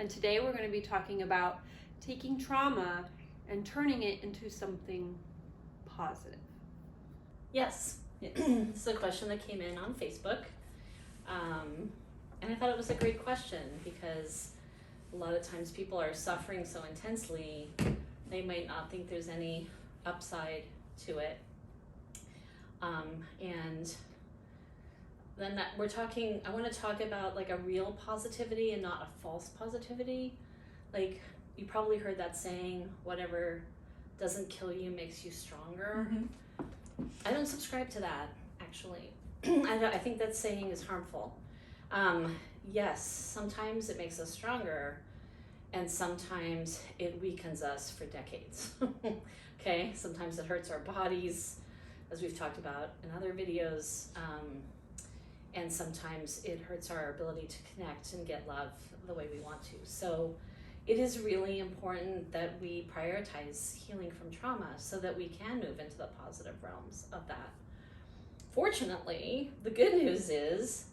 and today we're going to be talking about taking trauma and turning it into something positive. Yes, this is a question that came in on Facebook, and I thought it was a great question because a lot of times people are suffering so intensely, they might not think there's any upside to it. And then I want to talk about like a real positivity and not a false positivity. Like, you probably heard that saying, whatever doesn't kill you makes you stronger. Mm-hmm. I don't subscribe to that, actually. I think that saying is harmful. Yes, sometimes it makes us stronger, and sometimes it weakens us for decades. Okay, sometimes it hurts our bodies, as we've talked about in other videos, and sometimes it hurts our ability to connect and get love the way we want to. So it is really important that we prioritize healing from trauma so that we can move into the positive realms of that. Fortunately, the good news is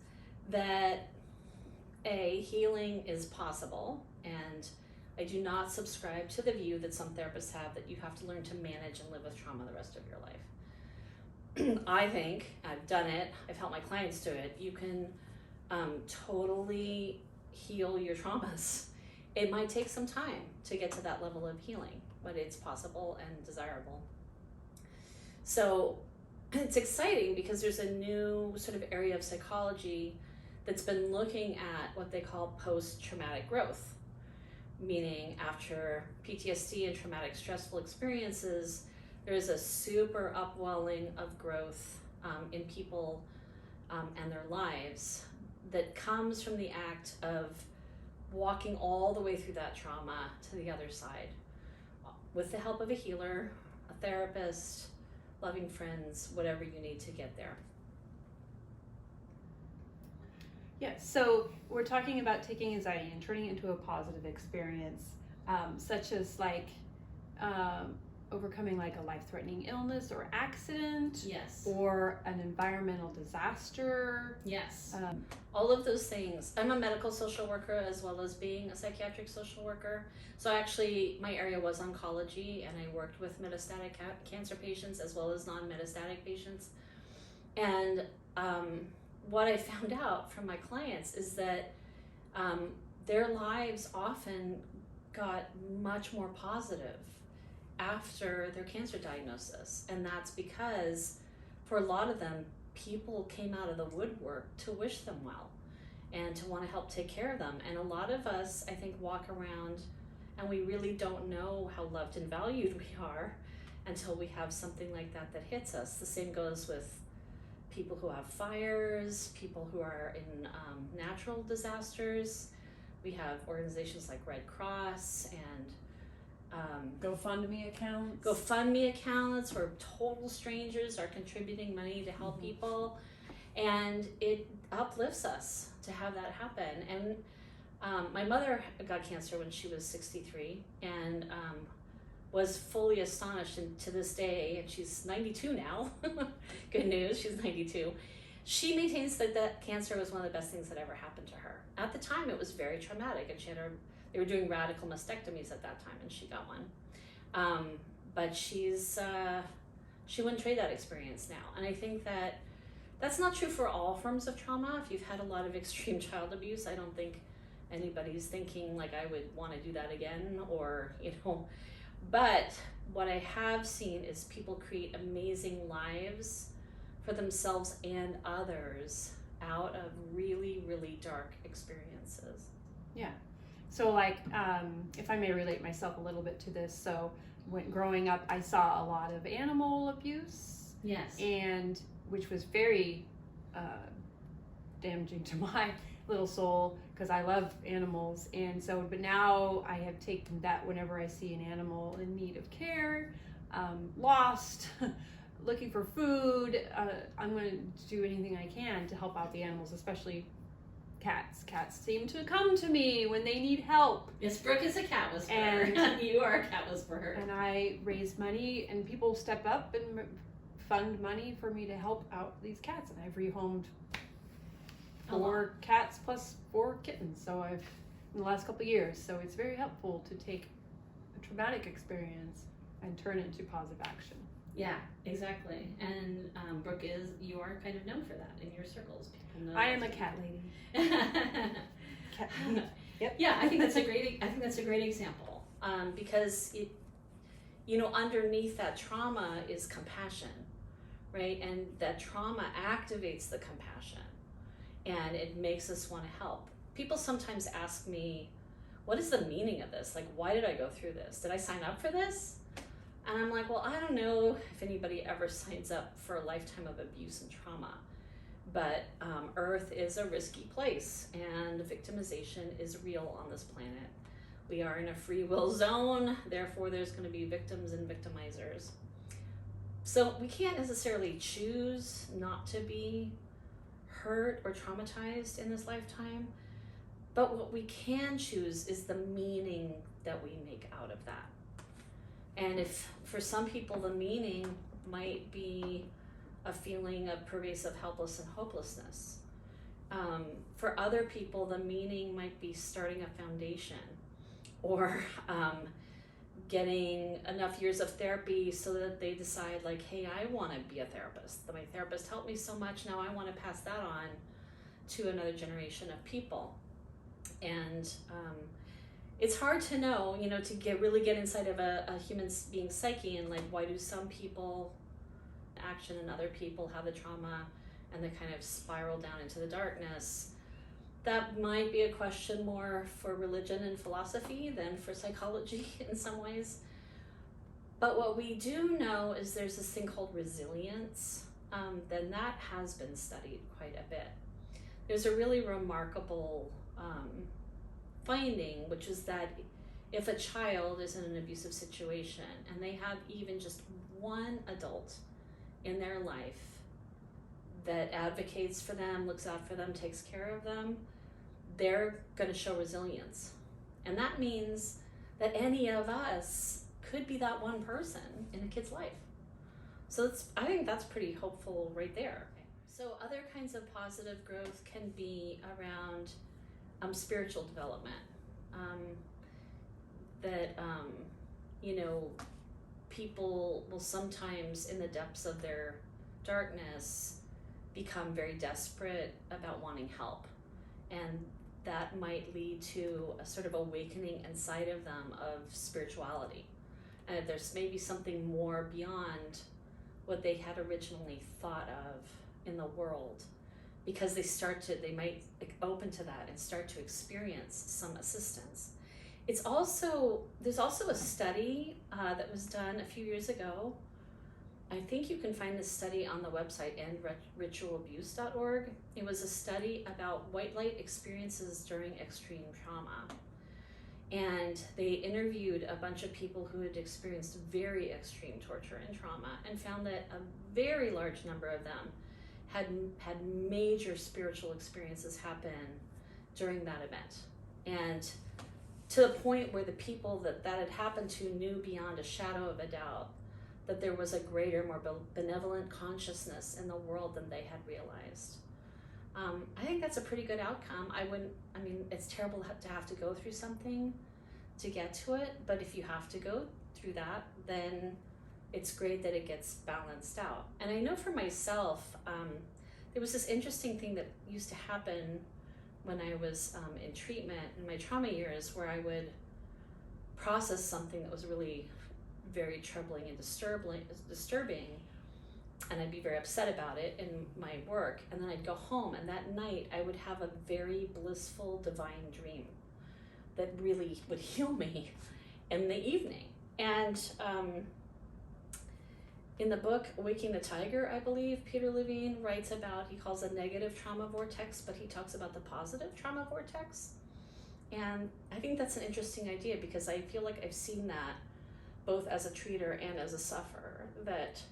that healing is possible, and I do not subscribe to the view that some therapists have that you have to learn to manage and live with trauma the rest of your life. I think, I've done it, I've helped my clients do it, you can totally heal your traumas. It might take some time to get to that level of healing, but it's possible and desirable. So it's exciting because there's a new sort of area of psychology that's been looking at what they call post-traumatic growth, meaning after PTSD and traumatic stressful experiences, there's a super upwelling of growth in people and their lives that comes from the act of walking all the way through that trauma to the other side with the help of a healer, a therapist, loving friends, whatever you need to get there. Yeah, so we're talking about taking anxiety and turning it into a positive experience, such as like overcoming like a life-threatening illness or accident. Yes. Or an environmental disaster. Yes. All of those things. I'm a medical social worker as well as being a psychiatric social worker. So actually my area was oncology, and I worked with metastatic cancer patients as well as non-metastatic patients. And what I found out from my clients is that their lives often got much more positive after their cancer diagnosis. And that's because for a lot of them, people came out of the woodwork to wish them well and to want to help take care of them. And a lot of us, I think, walk around and we really don't know how loved and valued we are until we have something like that that hits us. The same goes with people who have fires, people who are in natural disasters. We have organizations like Red Cross and GoFundMe accounts where total strangers are contributing money to help people, and it uplifts us to have that happen. And my mother got cancer when she was 63 and was fully astonished, and to this day, and she's 92 now, good news, she's 92, she maintains that cancer was one of the best things that ever happened to her. At the time, it was very traumatic, and they were doing radical mastectomies at that time, and she got one. But she wouldn't trade that experience now. And I think that that's not true for all forms of trauma. If you've had a lot of extreme child abuse, I don't think anybody's thinking like I would want to do that again, or, but what I have seen is people create amazing lives for themselves and others out of really, really dark experiences. Yeah. So like, if I may relate myself a little bit to this, so when growing up, I saw a lot of animal abuse. Yes. And which was very damaging to my little soul because I love animals. And so, but now I have taken that whenever I see an animal in need of care, lost, looking for food, I'm going to do anything I can to help out the animals, especially cats. Cats seem to come to me when they need help. Yes, Brooke is a cat whisperer. And you are a cat whisperer. And I raise money, and people step up and fund money for me to help out these cats. And I've rehomed 4 cats plus 4 kittens. So I've in the last couple of years. So it's very helpful to take a traumatic experience and turn it into positive action. Yeah, exactly. And Brooke, you are kind of known for that in your circles. People know I am a cat lady. Cat lady. Yep. Yeah, I think that's a great example, because it, underneath that trauma is compassion, right? And that trauma activates the compassion, and it makes us want to help. People sometimes ask me, what is the meaning of this? Like, why did I go through this? Did I sign up for this? And I'm like, well, I don't know if anybody ever signs up for a lifetime of abuse and trauma, but Earth is a risky place, and victimization is real on this planet. We are in a free will zone, therefore there's going to be victims and victimizers. So we can't necessarily choose not to be hurt or traumatized in this lifetime, but what we can choose is the meaning that we make out of that. And if for some people the meaning might be a feeling of pervasive helpless and hopelessness, for other people the meaning might be starting a foundation, or getting enough years of therapy so that they decide, like, hey, I want to be a therapist. My therapist helped me so much, now I want to pass that on to another generation of people. And it's hard to know, to really get inside of a human being's psyche, and like, why do some people action and other people have the trauma and they kind of spiral down into the darkness. That might be a question more for religion and philosophy than for psychology in some ways. But what we do know is there's this thing called resilience, then that has been studied quite a bit. There's a really remarkable finding, which is that if a child is in an abusive situation and they have even just one adult in their life that advocates for them, looks out for them, takes care of them, they're going to show resilience. And that means that any of us could be that one person in a kid's life. So I think that's pretty hopeful right there. So other kinds of positive growth can be around spiritual development. People will sometimes, in the depths of their darkness, become very desperate about wanting help. And that might lead to a sort of awakening inside of them of spirituality. And there's maybe something more beyond what they had originally thought of in the world, because they might open to that and start to experience some assistance. There's also a study that was done a few years ago. I think you can find this study on the website endritualabuse.org. It was a study about white light experiences during extreme trauma. And they interviewed a bunch of people who had experienced very extreme torture and trauma, and found that a very large number of them had major spiritual experiences happen during that event. And to the point where the people that had happened to knew beyond a shadow of a doubt that there was a greater, more benevolent consciousness in the world than they had realized. I think that's a pretty good outcome. It's terrible to have to go through something to get to it, but if you have to go through that, then it's great that it gets balanced out. And I know for myself, there was this interesting thing that used to happen when I was in treatment in my trauma years, where I would process something that was really very troubling and disturbing, and I'd be very upset about it in my work, and then I'd go home, and that night I would have a very blissful divine dream that really would heal me in the evening. And in the book Waking the Tiger, I believe, Peter Levine writes about, he calls a negative trauma vortex, but he talks about the positive trauma vortex. And I think that's an interesting idea, because I feel like I've seen that both as a treater and as a sufferer, that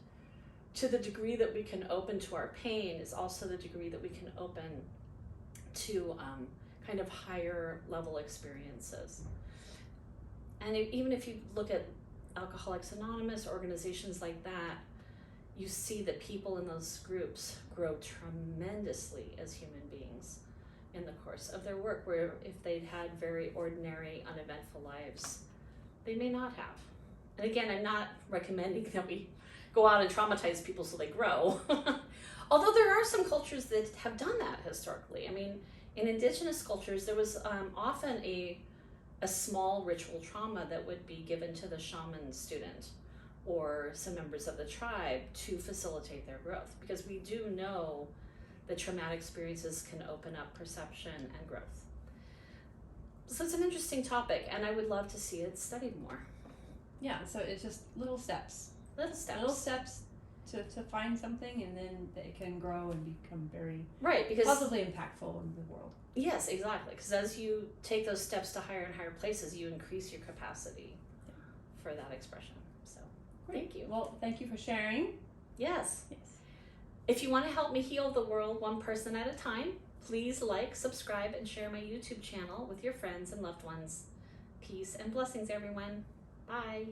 to the degree that we can open to our pain is also the degree that we can open to kind of higher level experiences. And even if you look at Alcoholics Anonymous, organizations like that, you see that people in those groups grow tremendously as human beings, in the course of their work, where if they'd had very ordinary, uneventful lives, they may not have. And again, I'm not recommending that we go out and traumatize people so they grow. Although there are some cultures that have done that historically. I mean, in indigenous cultures, there was often a small ritual trauma that would be given to the shaman student or some members of the tribe to facilitate their growth, because we do know that traumatic experiences can open up perception and growth. So it's an interesting topic, and I would love to see it studied more. Yeah, so it's just little steps. Little steps. Little steps to find something, and then it can grow and become very because positively impactful in the world. Yes, exactly. Because as you take those steps to higher and higher places, you increase your capacity for that expression. So, thank you. Well, thank you for sharing. Yes. If you want to help me heal the world one person at a time, please like, subscribe, and share my YouTube channel with your friends and loved ones. Peace and blessings, everyone. Bye.